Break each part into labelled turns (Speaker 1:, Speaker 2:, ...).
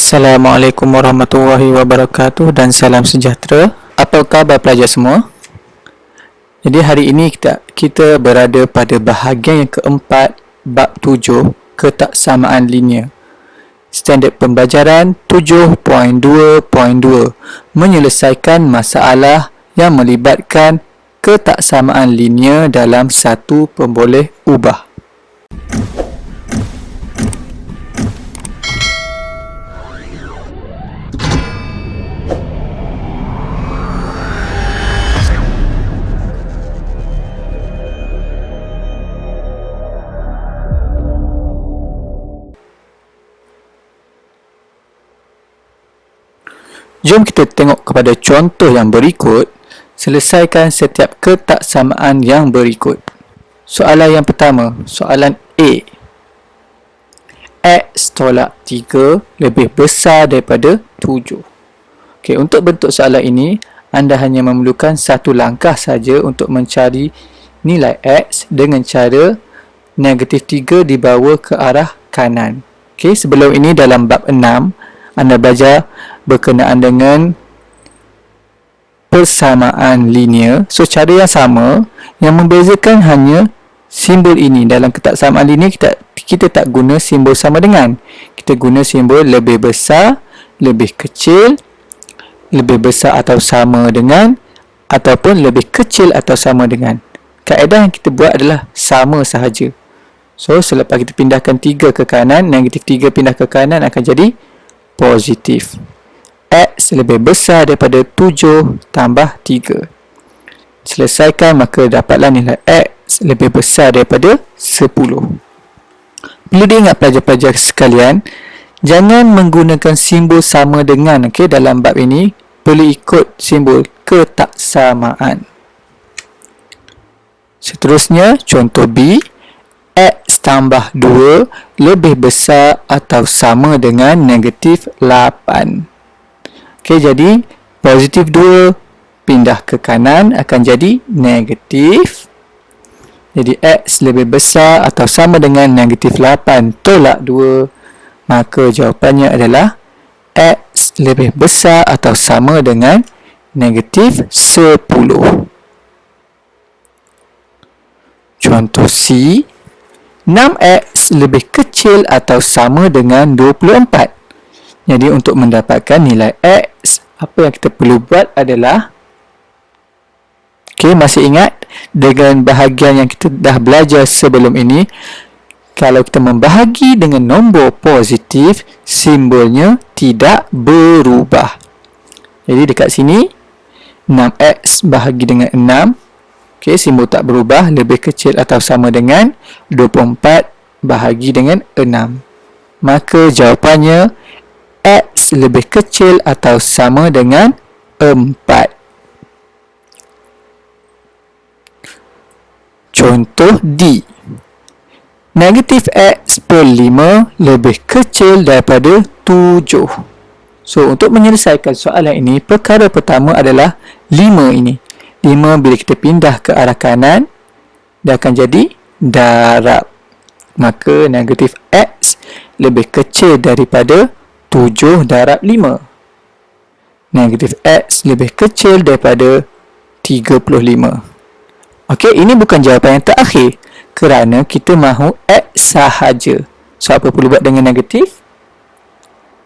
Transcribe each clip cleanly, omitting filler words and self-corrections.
Speaker 1: Assalamualaikum warahmatullahi wabarakatuh dan salam sejahtera. Apa khabar pelajar semua? Jadi hari ini kita berada pada bahagian yang keempat, bab 7, ketaksamaan linear. Standard pembelajaran 7.2.2, menyelesaikan masalah yang melibatkan ketaksamaan linear dalam satu pemboleh ubah. Jom kita tengok kepada contoh yang berikut. Selesaikan setiap ketaksamaan yang berikut. Soalan yang pertama, soalan A. X tolak 3 lebih besar daripada 7. Okey, untuk bentuk soalan ini, anda hanya memerlukan satu langkah saja untuk mencari nilai X dengan cara negatif 3 dibawa ke arah kanan. Okey, sebelum ini dalam bab 6, anda belajar berkenaan dengan persamaan linear. So, cara yang sama, yang membezakan hanya simbol ini. Dalam ketaksamaan linear, kita tak guna simbol sama dengan. Kita guna simbol lebih besar, lebih kecil, lebih besar atau sama dengan, ataupun lebih kecil atau sama dengan. Kaedah yang kita buat adalah sama sahaja. So, selepas kita pindahkan 3 ke kanan, negatif 3 pindah ke kanan akan jadi positif. X lebih besar daripada 7 tambah 3. Selesaikan, maka dapatlah nilai X lebih besar daripada 10. Perlu diingat pelajar-pelajar sekalian, jangan menggunakan simbol sama dengan. Okay, dalam bab ini perlu ikut simbol ketaksamaan. Seterusnya, contoh B. X tambah 2 lebih besar atau sama dengan negatif 8. Okey, jadi positif 2 pindah ke kanan akan jadi negatif. Jadi X lebih besar atau sama dengan negatif 8 tolak 2. Maka jawapannya adalah X lebih besar atau sama dengan negatif 10. Contoh C. 6X lebih kecil atau sama dengan 24. Jadi untuk mendapatkan nilai X, apa yang kita perlu buat adalah, okey, masih ingat dengan bahagian yang kita dah belajar sebelum ini, kalau kita membahagi dengan nombor positif, simbolnya tidak berubah. Jadi dekat sini 6X bahagi dengan 6. Okey, simbol tak berubah, lebih kecil atau sama dengan 24 bahagi dengan 6. Maka jawapannya X lebih kecil atau sama dengan 4. Contoh D. Negatif X per 5 lebih kecil daripada 7. So, untuk menyelesaikan soalan ini, perkara pertama adalah 5 ini. 5 bila kita pindah ke arah kanan, dia akan jadi darab. Maka negatif X lebih kecil daripada 7 darab 5. Negatif X lebih kecil daripada 35. Okey, ini bukan jawapan yang terakhir kerana kita mahu X sahaja. So, apa perlu buat dengan negatif?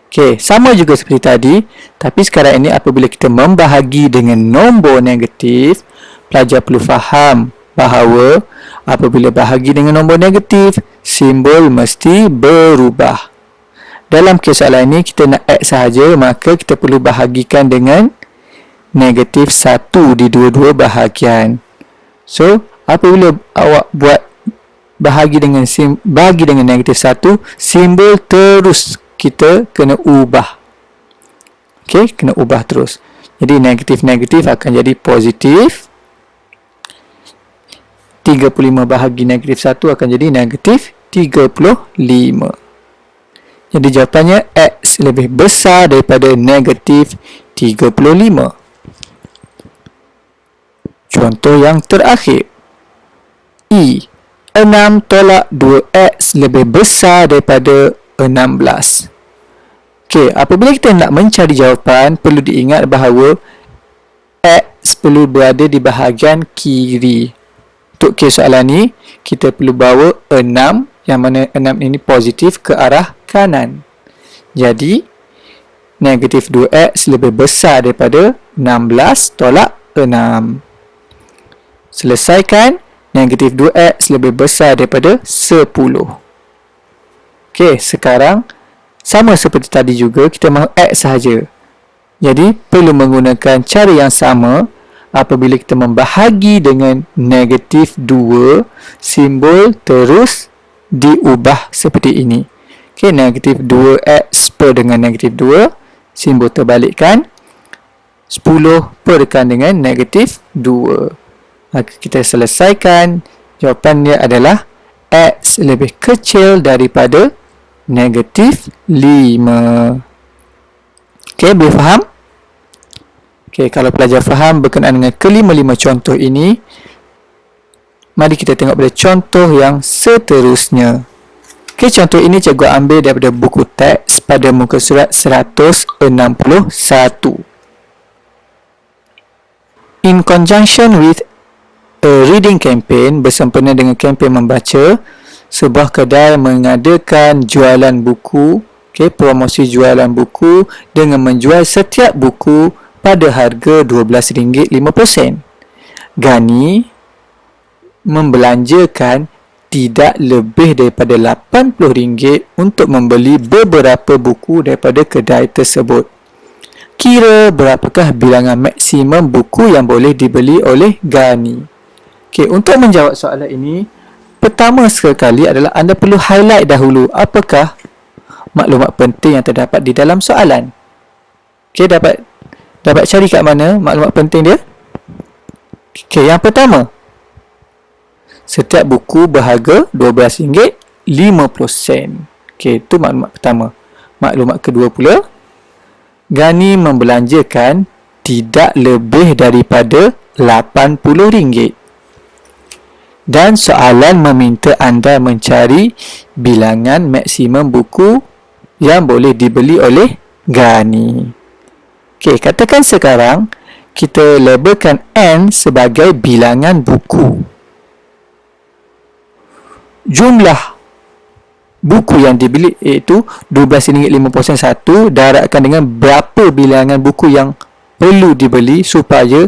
Speaker 1: Okey, sama juga seperti tadi, tapi sekarang ini apabila kita membahagi dengan nombor negatif, pelajar perlu faham bahawa apabila bahagi dengan nombor negatif, simbol mesti berubah. Dalam kes soalan ini, kita nak X sahaja, maka kita perlu bahagikan dengan negatif 1 di dua-dua bahagian. So, apabila awak buat bahagi dengan negatif 1, simbol terus kita kena ubah. Okey, kena ubah terus. Jadi negatif-negatif akan jadi positif. 35 bahagi negatif 1 akan jadi negatif 35. Jadi jawapannya X lebih besar daripada negatif 35. Contoh yang terakhir. E. 6 tolak 2X lebih besar daripada 16. Ok, Okey, apabila kita nak mencari jawapan, perlu diingat bahawa X perlu berada di bahagian kiri. Untuk kes soalan ni, kita perlu bawa 6, yang mana 6 ini positif ke arah kanan. Jadi, negatif 2X lebih besar daripada 16 tolak 6. Selesaikan, negatif 2X lebih besar daripada 10. Okey, sekarang sama seperti tadi juga, kita mahu X sahaja. Jadi, perlu menggunakan cara yang sama. Apabila kita membahagi dengan negatif 2, simbol terus diubah seperti ini. Okey, negatif 2X per dengan negatif 2, simbol terbalikkan. 10 perkan dengan negatif 2. Maka kita selesaikan. Jawapan dia adalah X lebih kecil daripada negatif 5. Okey, boleh faham? Okey, kalau pelajar faham berkenaan dengan kelima-lima contoh ini, mari kita tengok pada contoh yang seterusnya. Okey, contoh ini cikgu ambil daripada buku teks pada muka surat 161. In conjunction with a reading campaign, bersempena dengan kempen membaca, sebuah kedai mengadakan jualan buku, promosi jualan buku dengan menjual setiap buku pada harga RM12.50. Gani membelanjakan tidak lebih daripada RM80 untuk membeli beberapa buku daripada kedai tersebut. Kira berapakah bilangan maksimum buku yang boleh dibeli oleh Gani? Okey, untuk menjawab soalan ini, pertama sekali adalah anda perlu highlight dahulu apakah maklumat penting yang terdapat di dalam soalan. Okey, dapat cari kat mana maklumat penting dia? Okey, yang pertama, setiap buku berharga RM12.50. Okey, itu maklumat pertama. Maklumat kedua pula, Gani membelanjakan tidak lebih daripada RM80. Dan soalan meminta anda mencari bilangan maksimum buku yang boleh dibeli oleh Gani. Okey, katakan sekarang kita labelkan N sebagai bilangan buku. Jumlah buku yang dibeli iaitu RM12.50 darabkan dengan berapa bilangan buku yang perlu dibeli supaya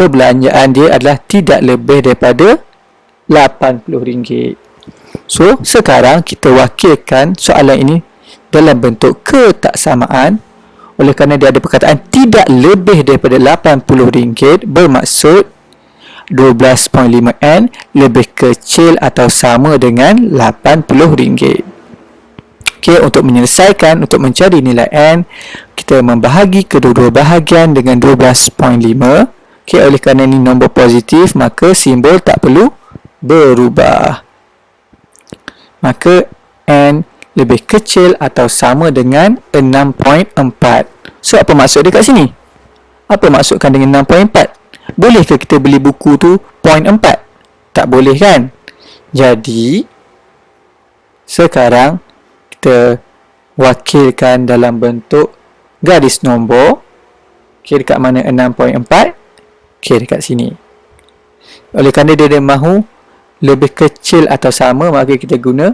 Speaker 1: perbelanjaan dia adalah tidak lebih daripada RM80. So, sekarang kita wakilkan soalan ini dalam bentuk ketaksamaan. Oleh kerana dia ada perkataan tidak lebih daripada RM80, bermaksud 12.5N lebih kecil atau sama dengan RM80. Okey, untuk menyelesaikan, untuk mencari nilai N, kita membahagi kedua-dua bahagian dengan 12.5. Okey, oleh kerana ini nombor positif, maka simbol tak perlu berubah. Maka N lebih kecil atau sama dengan 6.4. So, apa maksud dia kat sini? Apa maksudkan dengan 6.4? Bolehkah kita beli buku tu 0.4? Tak boleh kan? Jadi, sekarang kita wakilkan dalam bentuk garis nombor. Okey, dekat mana 6.4? Okey, dekat sini. Oleh kerana dia mahu lebih kecil atau sama, maka kita guna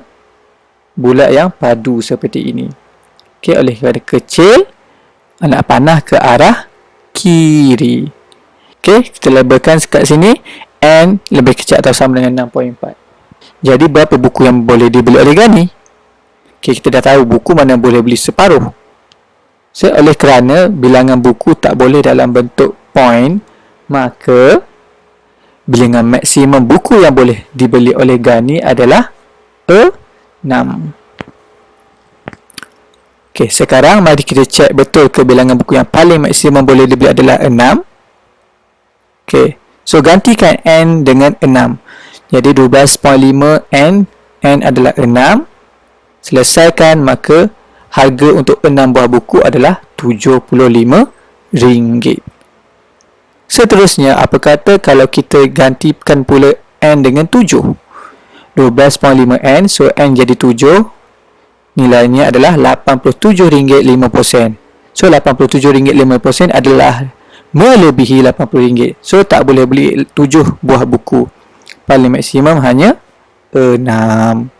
Speaker 1: bulat yang padu seperti ini. Okey, oleh kerana kecil, anak panah ke arah kiri. Okey, kita labelkan kat sini N lebih kecil atau sama dengan 6.4. Jadi, berapa buku yang boleh dibeli oleh Gani? Okey, kita dah tahu buku mana boleh beli separuh. So, oleh kerana bilangan buku tak boleh dalam bentuk point, maka bilangan maksimum buku yang boleh dibeli oleh Gani adalah 6. Okey, sekarang mari kita cek betul ke bilangan buku yang paling maksimum boleh dibeli adalah 6. Okey, so gantikan N dengan 6. Jadi 12.5 N adalah 6. Selesaikan, maka harga untuk 6 buah buku adalah RM75. Seterusnya, apa kata kalau kita gantikan pula N dengan 7? 12.5 N, so N jadi 7. nilainya adalah RM87.50. So, RM87.50 adalah melebihi RM80. So, tak boleh beli 7 buah buku. Paling maksimum hanya 6.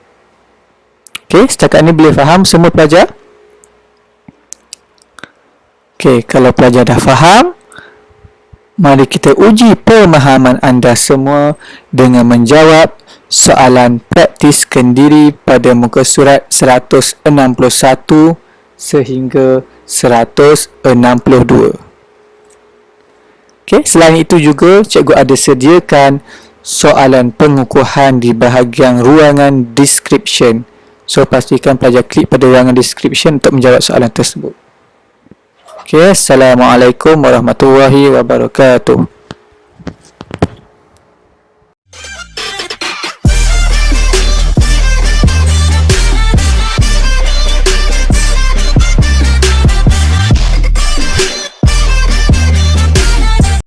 Speaker 1: Okey, setakat ni boleh faham semua pelajar? Okey, kalau pelajar dah faham, mari kita uji pemahaman anda semua dengan menjawab soalan praktis kendiri pada muka surat 161 sehingga 162. Okey, selain itu juga cikgu ada sediakan soalan pengukuhan di bahagian ruangan description. So, pastikan pelajar klik pada ruangan description untuk menjawab soalan tersebut. Okey, Assalamualaikum warahmatullahi wabarakatuh.